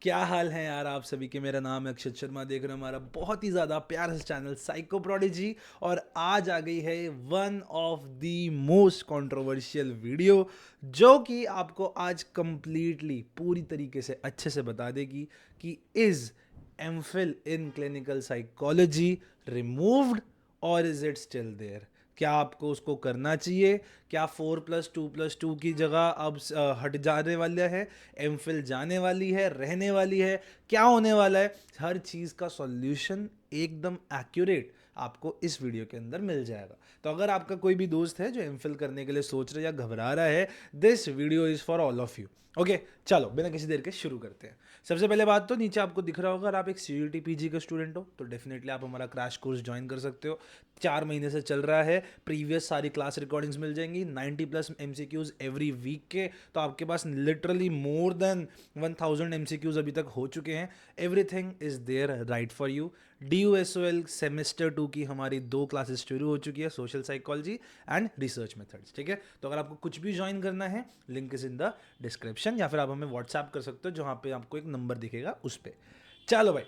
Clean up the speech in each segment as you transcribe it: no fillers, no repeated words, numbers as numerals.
क्या हाल है यार आप सभी के। मेरा नाम है अक्षत शर्मा, देख रहे हो हमारा बहुत ही ज़्यादा प्यारा सा चैनल साइको प्रोडिजी। और आज आ गई है one of the most controversial video, जो कि आपको आज कंप्लीटली पूरी तरीके से अच्छे से बता देगी कि is MPhil in clinical psychology removed और इज इट स्टिल देयर। क्या आपको उसको करना चाहिए? क्या 4+2+2 की जगह अब हट जाने वाला है? एम फिल जाने वाली है, रहने वाली है, क्या होने वाला है? हर चीज़ का सॉल्यूशन एकदम एक्यूरेट आपको इस वीडियो के अंदर मिल जाएगा। तो अगर आपका कोई भी दोस्त है जो एम फिल करने के लिए सोच रहा है या घबरा रहा है, this video is for all of you. Okay, चलो बिना किसी देर के शुरू करते हैं। सबसे पहले बात तो नीचे आपको दिख रहा होगा, अगर आप एक सी यू टी पी जी के स्टूडेंट हो तो डेफिनेटली आप हमारा क्रैश कोर्स ज्वाइन कर सकते हो। 4 महीने से चल रहा है, प्रीवियस सारी क्लास रिकॉर्डिंग्स मिल जाएंगी, 90+ MCQs एवरी वीक के। तो आपके पास लिटरली मोर देन 1000 MCQs अभी तक हो चुके हैं। Everything is there right for you. DUSOL semester 2 की हमारी 2 क्लासेस शुरू हो चुकी है, social psychology and research methods. ठीक है, तो अगर आपको कुछ भी ज्वाइन करना है, link is in the description, या फिर आप हमें व्हाट्सएप कर सकते हो जहाँ पे आपको एक नंबर दिखेगा उस पर। चलो भाई,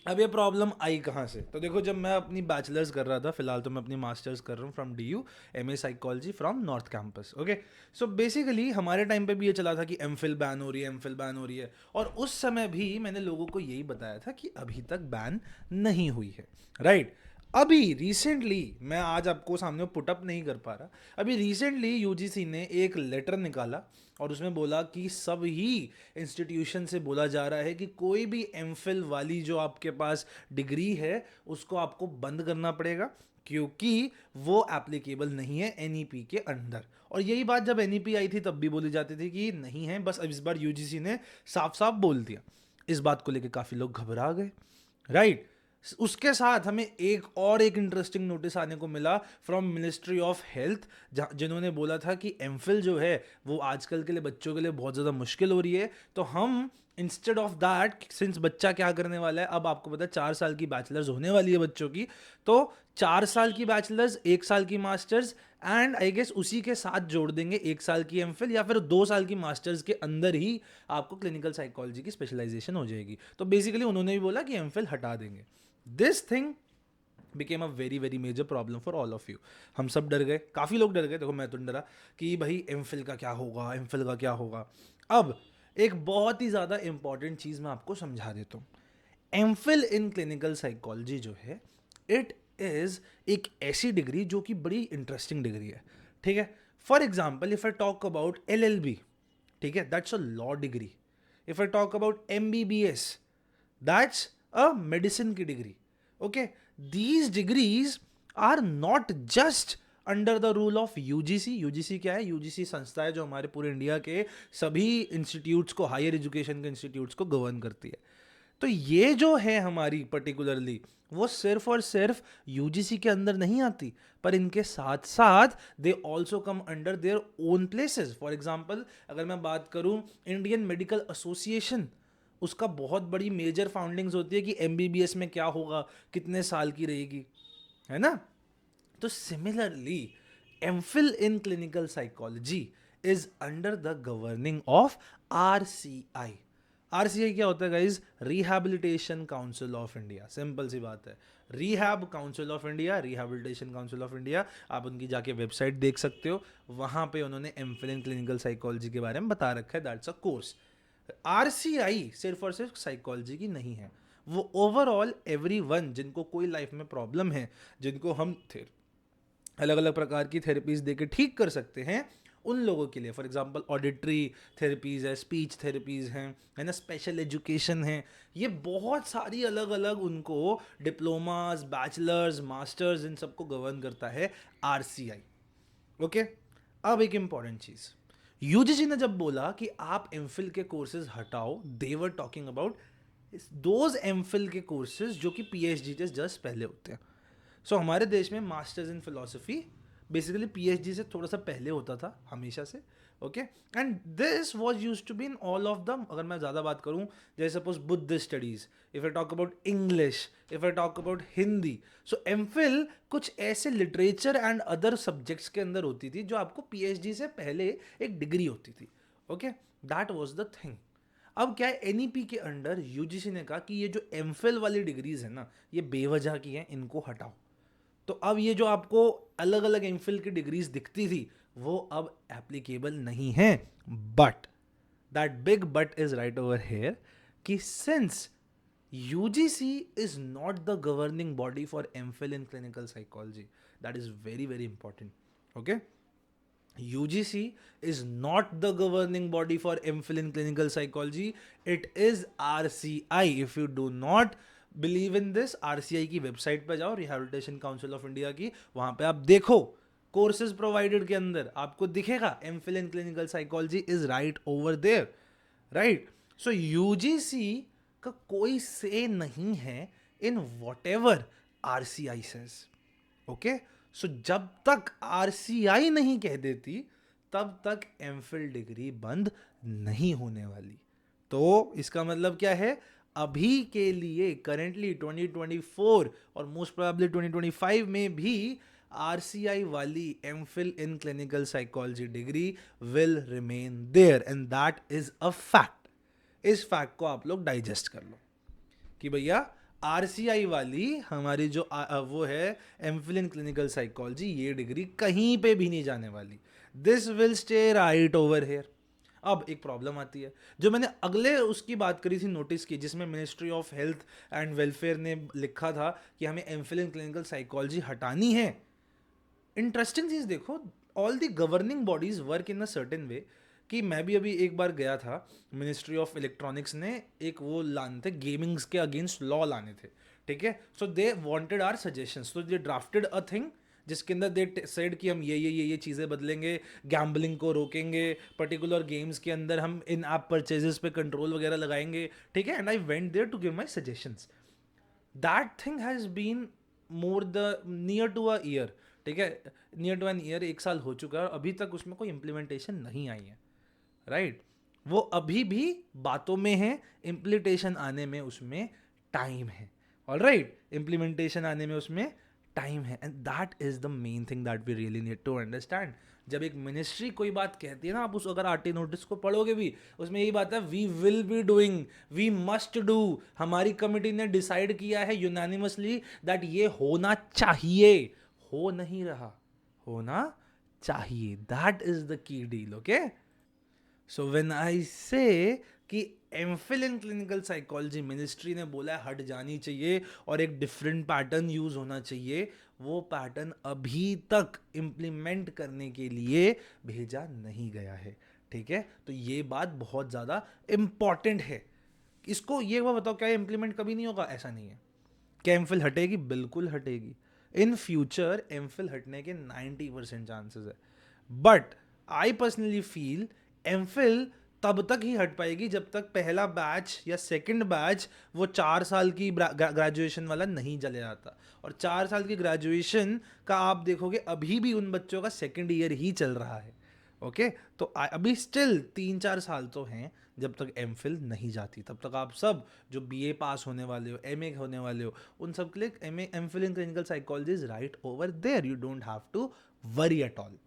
अब ये प्रॉब्लम आई कहाँ से? तो देखो, जब मैं अपनी बैचलर्स कर रहा था, फिलहाल तो मैं अपनी मास्टर्स कर रहा हूँ from DU MA psychology from north campus. Okay, so basically हमारे टाइम पे भी ये चला था कि एम फिल बैन हो रही है, एम फिल बैन हो रही है। और उस समय भी मैंने लोगों को यही बताया था कि अभी तक बैन नहीं हुई है, राइट? अभी रिसेंटली, मैं आज आपको सामने पुट अप नहीं कर पा रहा, अभी रिसेंटली यूजीसी ने एक लेटर निकाला और उसमें बोला कि सब ही इंस्टीट्यूशन से बोला जा रहा है कि कोई भी एमफिल वाली जो आपके पास डिग्री है उसको आपको बंद करना पड़ेगा, क्योंकि वो एप्लीकेबल नहीं है एनईपी के अंदर। और यही बात जब एनईपी आई थी तब भी बोली जाती थी कि नहीं है, बस अब इस बार यूजीसी ने साफ साफ बोल दिया। इस बात को लेकर काफ़ी लोग घबरा गए, राइट? उसके साथ हमें एक इंटरेस्टिंग नोटिस आने को मिला फ्रॉम मिनिस्ट्री ऑफ हेल्थ, जिन्होंने बोला था कि एमफिल जो है वो आजकल के लिए बच्चों के लिए बहुत ज़्यादा मुश्किल हो रही है। तो हम इंस्टेड ऑफ दैट, सिंस बच्चा क्या करने वाला है, अब आपको पता है 4 साल की बैचलर्स होने वाली है बच्चों की, तो 4 साल की बैचलर्स, 1 साल की मास्टर्स, एंड आई गेस उसी के साथ जोड़ देंगे 1 साल की एमफिल, या फिर 2 साल की मास्टर्स के अंदर ही आपको क्लिनिकल साइकोलॉजी की स्पेशलाइजेशन हो जाएगी। तो बेसिकली उन्होंने भी बोला कि एमफिल हटा देंगे। This thing became a very very major problem for all of you. हम सब डर गए, काफ़ी लोग डर गए, देखो मैं तो नहीं डरा कि भाई एमफिल का क्या होगा, एमफिल का क्या होगा। अब एक बहुत ही ज़्यादा इंपॉर्टेंट चीज़ मैं आपको समझा देता हूँ। एमफिल इन क्लिनिकल साइकोलॉजी जो है, इट इज़ एक ऐसी डिग्री जो कि बड़ी इंटरेस्टिंग डिग्री है। ठीक है, for example if I talk about LLB, ठीक है, that's a law degree. If I talk about MBBS, that's a medicine की degree. Okay, these degrees are not just under the rule of UGC. UGC क्या है? UGC संस्था है जो हमारे पूरे इंडिया के सभी इंस्टीट्यूट्स को, हायर एजुकेशन के इंस्टीट्यूट्स को गवर्न करती है। तो ये जो है हमारी पर्टिकुलरली, वो सिर्फ और सिर्फ यूजीसी के अंदर नहीं आती, पर इनके साथ साथ they also come under their own places. For example, अगर मैं बात करूं इंडियन मेडिकल एसोसिएशन, उसका बहुत बड़ी मेजर फाउंडिंग्स होती है कि एमबीबीएस में क्या होगा, कितने साल की रहेगी, है ना? तो similarly MPhil in clinical psychology is under the governing of RCI। RCI क्या होता है guys? Rehabilitation council of India. Simple सी बात है, rehab council of India, rehabilitation council of India. आप उनकी जाके वेबसाइट देख सकते हो, वहां पे उन्होंने एमफिल इन क्लिनिकल साइकोलॉजी के बारे में बता रखा है, दैट्स अ कोर्स। RCI सिर्फ और सिर्फ साइकोलॉजी की नहीं है, वो ओवरऑल एवरीवन जिनको कोई लाइफ में प्रॉब्लम है, जिनको हम थे अलग अलग प्रकार की थेरेपीज देके ठीक कर सकते हैं, उन लोगों के लिए। फॉर एग्जांपल ऑडिटरी थेरेपीज है, स्पीच थेरेपीज हैं, है ना, स्पेशल एजुकेशन है, ये बहुत सारी अलग अलग उनको डिप्लोमास, बैचलर्स, मास्टर्स, इन सबको गवर्न करता है RCI। ओके, अब एक इंपॉर्टेंट चीज, यूजीसी ने जब बोला कि आप एमफिल के कोर्सेज हटाओ, they were talking about those MPhil के कोर्सेज जो कि PhD से जस्ट पहले होते हैं। सो हमारे देश में masters in philosophy basically PhD से थोड़ा सा पहले होता था हमेशा से। Okay, and this was use to be in all of them. अगर मैं ज़्यादा बात करूँ, जैसे suppose Buddha studies, if I talk about English, if I talk about Hindi, so MPhil कुछ ऐसे लिटरेचर एंड अदर सब्जेक्ट्स के अंदर होती थी जो आपको PhD से पहले एक डिग्री होती थी। Okay, that was the thing. अब क्या है, एनईपी के अंडर यूजीसी ने कहा कि ये जो एमफिल वाली डिग्रीज है ना, ये बेवजह की हैं, इनको हटाओ। तो अब ये जो आपको अलग अलग एमफिल की डिग्रीज दिखती थी, वो अब एप्लीकेबल नहीं है। But that big but is right over here कि since UGC is not the governing body for MPhil in clinical psychology. That is very, very important. Okay? UGC is not the governing body for MPhil in clinical psychology. It is RCI. If you do not believe in this, RCI की website पे जाओ, rehabilitation council of India की, वहां पे आप देखो courses provided के अंदर आपको दिखेगा MPhil in clinical psychology is right over there. Right? So UGC का कोई से नहीं है in whatever RCI says. Okay, so जब तक आरसीआई नहीं कह देती तब तक एमफिल डिग्री बंद नहीं होने वाली। तो इसका मतलब क्या है, अभी के लिए करेंटली 2024 और मोस्ट प्रोबेबली 2025 में भी आरसीआई वाली MPhil in clinical psychology degree will remain there and that is a fact. इस फैक्ट को आप लोग डाइजेस्ट कर लो कि भैया आरसीआई वाली हमारी जो वो है एमफिल इन क्लिनिकल साइकोलॉजी, ये डिग्री कहीं पे भी नहीं जाने वाली। This will stay right over here. अब एक प्रॉब्लम आती है, जो मैंने अगले उसकी बात करी थी नोटिस की, जिसमें ministry of health and welfare ने लिखा था कि हमें एमफिल इन क्लिनिकल साइकोलॉजी हटानी है। इंटरेस्टिंग चीज देखो, all the governing bodies work in a certain way कि मैं भी अभी एक बार गया था, मिनिस्ट्री ऑफ इलेक्ट्रॉनिक्स ने एक वो लाने थे, गेमिंग्स के अगेंस्ट लॉ लाने थे, ठीक है। सो दे वांटेड आवर सजेशंस, तो दे ड्राफ्टेड अ थिंग जिसके अंदर दे सेड कि हम ये चीज़ें बदलेंगे, गैम्बलिंग को रोकेंगे, पर्टिकुलर गेम्स के अंदर हम इन ऐप परचेजेस पे कंट्रोल वगैरह लगाएंगे, ठीक है। And I went there to give my suggestions. That thing has been more the near to a year, ठीक है, नियर टू एन ईयर, 1 साल हो चुका है, अभी तक उसमें कोई इम्प्लीमेंटेशन नहीं आई है, राइट। वो अभी भी बातों में है, इम्प्लीमेंटेशन आने में उसमें टाइम है, ऑलराइट, इम्प्लीमेंटेशन आने में उसमें टाइम है। And that is the main thing that we really need to understand. जब एक मिनिस्ट्री कोई बात कहती है ना, आप उस अगर आरटी नोटिस को पढ़ोगे भी, उसमें यही बात है, we will be doing, we must do, हमारी कमिटी ने डिसाइड किया है यूनानिमसली दैट ये होना चाहिए, हो नहीं रहा, होना चाहिए, that is the key deal. Okay, so when I से कि MPhil in clinical psychology ministry ने बोला है हट जानी चाहिए और एक डिफरेंट पैटर्न यूज होना चाहिए, वो पैटर्न अभी तक इम्प्लीमेंट करने के लिए भेजा नहीं गया है, ठीक है। तो ये बात बहुत ज़्यादा इम्पॉर्टेंट है। इसको ये वो बताओ, क्या इम्प्लीमेंट कभी नहीं होगा? ऐसा नहीं है। क्या एमफिल हटेगी? बिल्कुल हटेगी। इन फ्यूचर एमफिल हटने के 90% चांसेस है। But I personally feel MPhil तब तक ही हट पाएगी जब तक पहला बैच या सेकंड बैच वो 4 साल की ग्रेजुएशन वाला नहीं चले जाता। और 4 साल की ग्रेजुएशन का आप देखोगे अभी भी उन बच्चों का सेकंड ईयर ही चल रहा है। ओके, तो अभी स्टिल 3-4 साल तो हैं जब तक एमफिल नहीं जाती। तब तक आप सब जो बीए पास होने वाले हो, एमए होने वाले हो, उन सब के लिए MPhil in clinical psychology is right over there, you don't have to worry at all.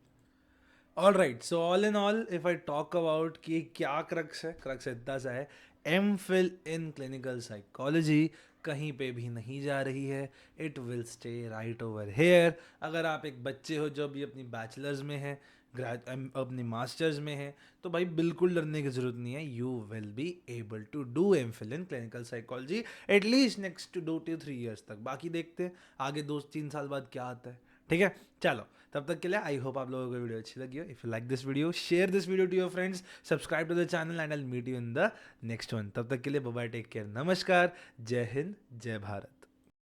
All right, so all in all if I talk about कि क्या क्रक्स है, क्रक्स इतना सा है, एमफिल इन क्लिनिकल साइकोलॉजी कहीं पे भी नहीं जा रही है, it will stay right over here. अगर आप एक बच्चे हो जो अभी अपनी बैचलर्स में है, अपनी मास्टर्स में है, तो भाई बिल्कुल डरने की जरूरत नहीं है, you will be able to do MPhil in clinical psychology at least next 2 to 3 years तक। बाकी देखते हैं आगे 2-3 साल बाद क्या आता है, ठीक है। चलो, तब तक के लिए आई होप आप लोगों को वीडियो अच्छी लगी हो। If you like this video, share this video to your friends, subscribe to the channel and I will meet you in the next one. तब तक के लिए बाय बाय, टेक केयर, नमस्कार, जय हिंद, जय भारत।